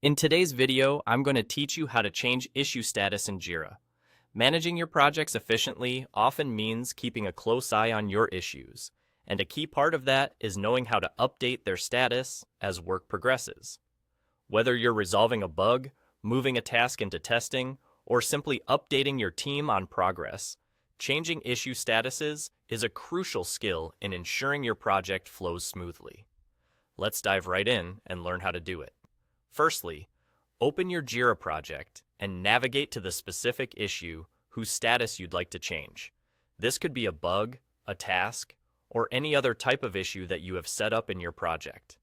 In today's video, I'm going to teach you how to change issue status in Jira. Managing your projects efficiently often means keeping a close eye on your issues, and a key part of that is knowing how to update their status as work progresses. Whether you're resolving a bug, moving a task into testing, or simply updating your team on progress, changing issue statuses is a crucial skill in ensuring your project flows smoothly. Let's dive right in and learn how to do it. Firstly, open your Jira project and navigate to the specific issue whose status you'd like to change. This could be a bug, a task, or any other type of issue that you have set up in your project.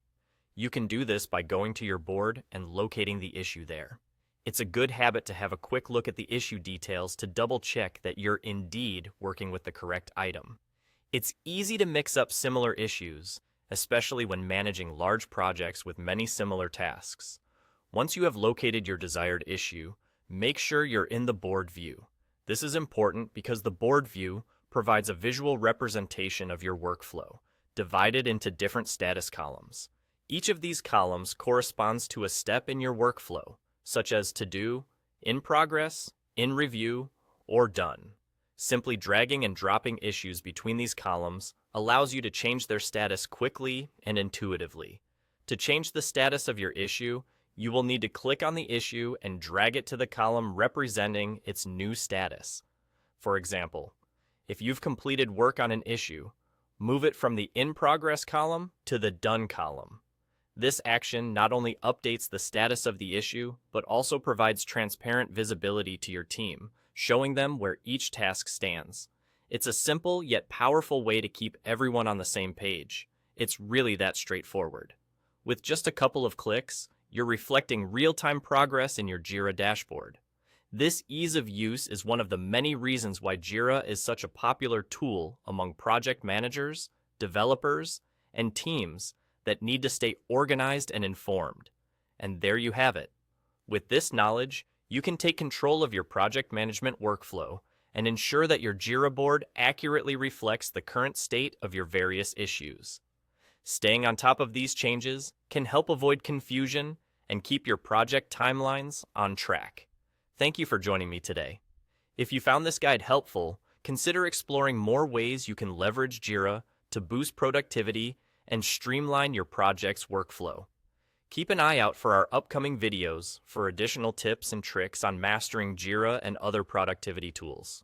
You can do this by going to your board and locating the issue there. It's a good habit to have a quick look at the issue details to double check that you're indeed working with the correct item. It's easy to mix up similar issues, especially when managing large projects with many similar tasks. Once you have located your desired issue, make sure you're in the board view. This is important because the board view provides a visual representation of your workflow, divided into different status columns. Each of these columns corresponds to a step in your workflow, such as to do, in progress, in review, or done. Simply dragging and dropping issues between these columns allows you to change their status quickly and intuitively. To change the status of your issue, you will need to click on the issue and drag it to the column representing its new status. For example, if you've completed work on an issue, move it from the In Progress column to the Done column. This action not only updates the status of the issue, but also provides transparent visibility to your team, showing them where each task stands. It's a simple yet powerful way to keep everyone on the same page. It's really that straightforward. With just a couple of clicks, you're reflecting real-time progress in your Jira dashboard. This ease of use is one of the many reasons why Jira is such a popular tool among project managers, developers, and teams that need to stay organized and informed. And there you have it. With this knowledge, you can take control of your project management workflow and ensure that your Jira board accurately reflects the current state of your various issues. Staying on top of these changes can help avoid confusion and keep your project timelines on track. Thank you for joining me today. If you found this guide helpful, consider exploring more ways you can leverage Jira to boost productivity and streamline your project's workflow. Keep an eye out for our upcoming videos for additional tips and tricks on mastering Jira and other productivity tools.